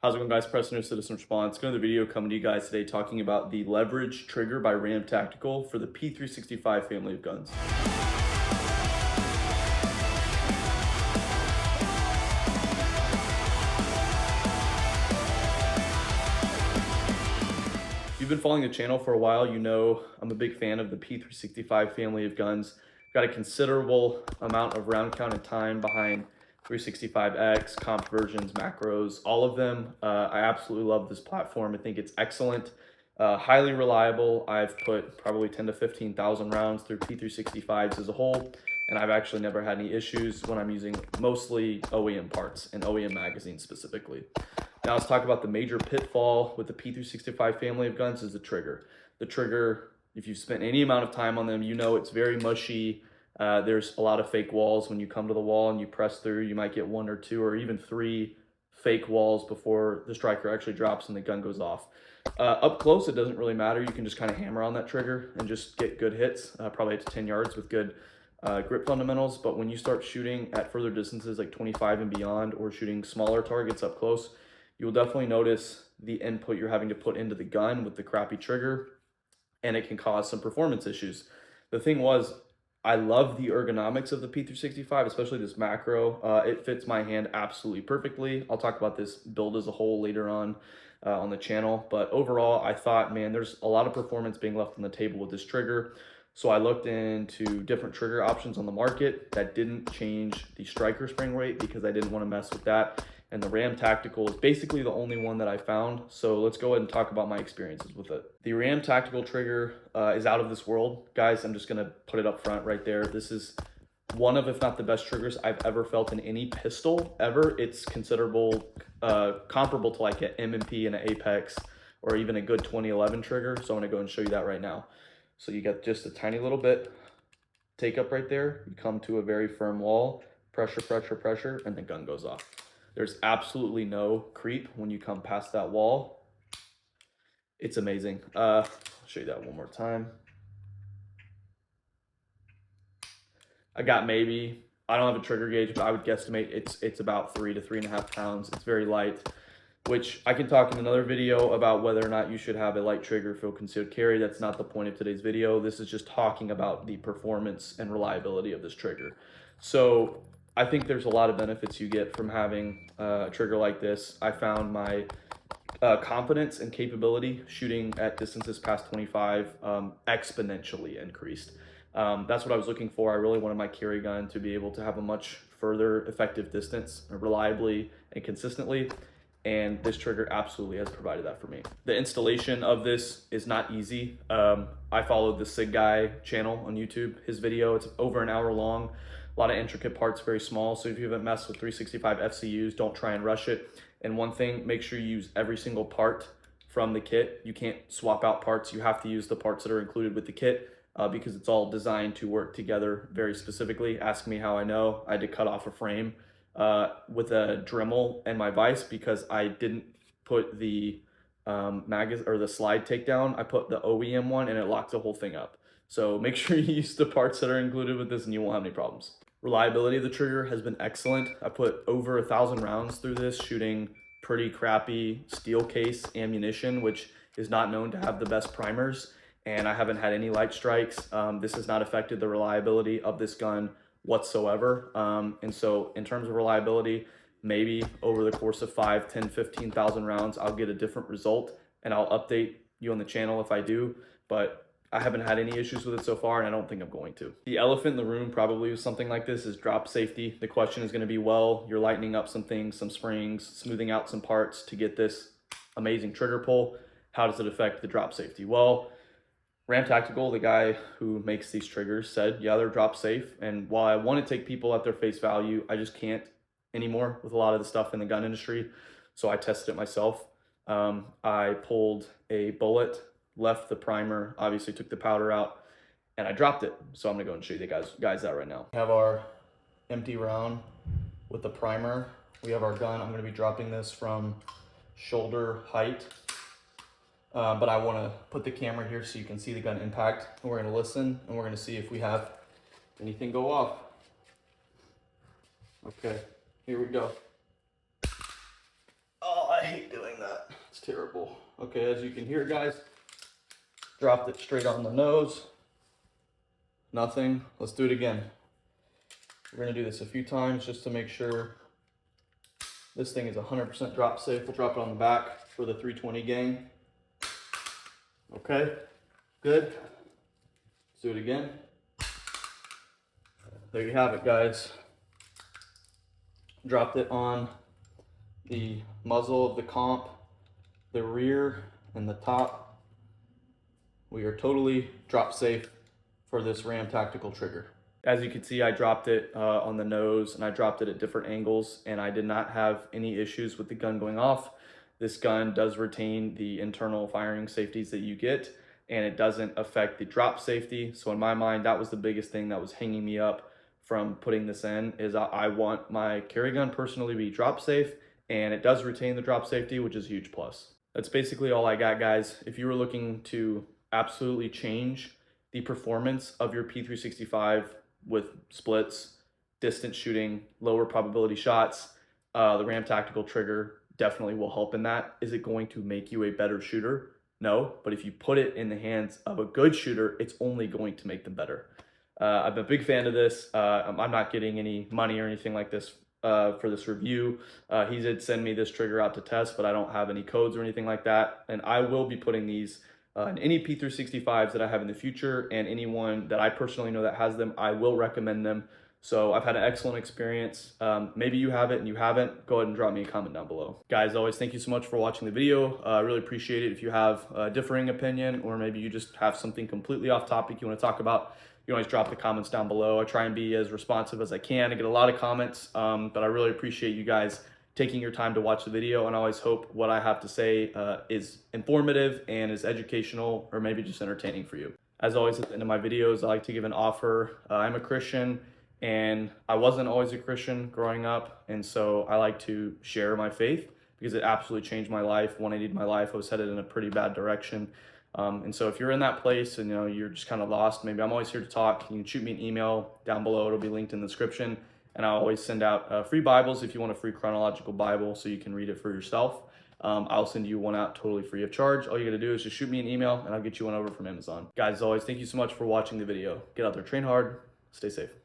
How's it going, guys? Preston here, Citizen Response. Another video coming to you guys today talking about the Leverage Trigger by Ramm Tactical for the P365 family of guns. If you've been following the channel for a while, you know I'm a big fan of the P365 family of guns. Got a considerable amount of round count and time behind 365X, comp versions, macros, all of them. I absolutely love this platform. I think it's excellent, highly reliable. I've put probably 10 to 15,000 rounds through P365s as a whole, and I've actually never had any issues when I'm using mostly OEM parts and OEM magazines specifically. Now let's talk about the major pitfall with the P365 family of guns is the trigger. The trigger, if you've spent any amount of time on them, you know it's very mushy. There's a lot of fake walls. When you come to the wall and you press through, you might get 1 or 2 or even 3 fake walls before the striker actually drops and the gun goes off. Up close, it doesn't really matter. You can just kind of hammer on that trigger and just get good hits, probably up to 10 yards with good grip fundamentals. But when you start shooting at further distances like 25 and beyond, or shooting smaller targets up close, you will definitely notice the input you're having to put into the gun with the crappy trigger, and it can cause some performance issues. The thing was, I love the ergonomics of the P365, especially this macro. It fits my hand absolutely perfectly. I'll talk about this build as a whole later on the channel. But overall, I thought, man, there's a lot of performance being left on the table with this trigger. So I looked into different trigger options on the market that didn't change the striker spring rate because I didn't want to mess with that. And the Ramm Tactical is basically the only one that I found. So let's go ahead and talk about my experiences with it. The Ramm Tactical trigger is out of this world. Guys, I'm just gonna put it up front right there. This is one of, if not the best triggers I've ever felt in any pistol ever. It's comparable to like an M&P and an Apex, or even a good 2011 trigger. So I'm gonna go and show you that right now. So you got just a tiny little bit, take up right there. You come to a very firm wall, pressure, pressure, pressure, and the gun goes off. There's absolutely no creep when you come past that wall. It's amazing. I'll show you that one more time. I got maybe, I don't have a trigger gauge, but I would guesstimate it's about 3 to 3.5 pounds. It's very light, which I can talk in another video about whether or not you should have a light trigger for concealed carry. That's not the point of today's video. This is just talking about the performance and reliability of this trigger. So I think there's a lot of benefits you get from having a trigger like this. I found my confidence and capability shooting at distances past 25 exponentially increased. That's what I was looking for. I really wanted my carry gun to be able to have a much further effective distance reliably and consistently, and this trigger absolutely has provided that for me. The installation of this is not easy. I followed the SIG Guy channel on YouTube. His video, it's over an hour long. A lot of intricate parts, very small. So if you haven't messed with 365 FCUs, don't try and rush it. And one thing, make sure you use every single part from the kit. You can't swap out parts. You have to use the parts that are included with the kit because it's all designed to work together very specifically. Ask me how I know. I had to cut off a frame with a Dremel and my vise because I didn't put the the slide takedown. I put the OEM one and it locked the whole thing up. So make sure you use the parts that are included with this and you won't have any problems. Reliability of the trigger has been excellent. I put over 1,000 rounds through this, shooting pretty crappy steel case ammunition, which is not known to have the best primers, and I haven't had any light strikes. This has not affected the reliability of this gun whatsoever. And so in terms of reliability, maybe over the course of 5, 10, 15,000 rounds, I'll get a different result and I'll update you on the channel if I do, but I haven't had any issues with it so far, and I don't think I'm going to. The elephant in the room probably with something like this is drop safety. The question is gonna be, well, you're lightening up some things, some springs, smoothing out some parts to get this amazing trigger pull. How does it affect the drop safety? Well, Ramm Tactical, the guy who makes these triggers, said, yeah, they're drop safe. And while I want to take people at their face value, I just can't anymore with a lot of the stuff in the gun industry. So I tested it myself. I pulled a bullet, left the primer, obviously took the powder out, and I dropped it. So I'm gonna go and show you the guys that right now. We have our empty round with the primer. We have our gun. I'm gonna be dropping this from shoulder height, but I wanna put the camera here so you can see the gun impact. And we're gonna listen and we're gonna see if we have anything go off. Okay, here we go. Oh, I I hate doing that. It's terrible. Okay, as you can hear, guys, dropped it straight on the nose. Nothing. Let's do it again. We're gonna do this a few times just to make sure this thing is 100% drop safe. We'll drop it on the back for the 320 gang. Okay, good. Let's do it again. There you have it, guys. Dropped it on the muzzle of the comp, the rear, and the top. We are totally drop safe for this Ramm Tactical trigger. As you can see, I dropped it on the nose, and I dropped it at different angles, and I did not have any issues with the gun going off. This gun does retain the internal firing safeties that you get, and it doesn't affect the drop safety. So in my mind, that was the biggest thing that was hanging me up from putting this in, is I want my carry gun personally to be drop safe, and it does retain the drop safety, which is a huge plus. That's basically all I got, guys. If you were looking to absolutely change the performance of your P365 with splits, distance shooting, lower probability shots, the Ramm Tactical trigger definitely will help in that. Is it going to make you a better shooter? No, but if you put it in the hands of a good shooter, it's only going to make them better. I'm a big fan of this. I'm not getting any money or anything like this for this review. He did send me this trigger out to test, but I don't have any codes or anything like that. And I will be putting these in any P365s that I have in the future, and anyone that I personally know that has them, I will recommend them. So I've had an excellent experience. Maybe you have it and you haven't, go ahead and drop me a comment down below. Guys, always thank you so much for watching the video. I really appreciate it. If you have a differing opinion, or maybe you just have something completely off topic you want to talk about, you can always drop the comments down below. I try and be as responsive as I can. I get a lot of comments, but I really appreciate you guys taking your time to watch the video, and I always hope what I have to say is informative and is educational, or maybe just entertaining for you. As always, at the end of my videos, I like to give an offer. I'm a Christian, and I wasn't always a Christian growing up, and so I like to share my faith because it absolutely changed my life. 180'd my life. I was headed in a pretty bad direction. And so if you're in that place and you're just kind of lost, maybe I'm always here to talk. You can shoot me an email down below. It'll be linked in the description. And I always send out free Bibles if you want a free chronological Bible so you can read it for yourself. I'll send you one out totally free of charge. All you gotta do is just shoot me an email and I'll get you one over from Amazon. Guys, as always, thank you so much for watching the video. Get out there, train hard, stay safe.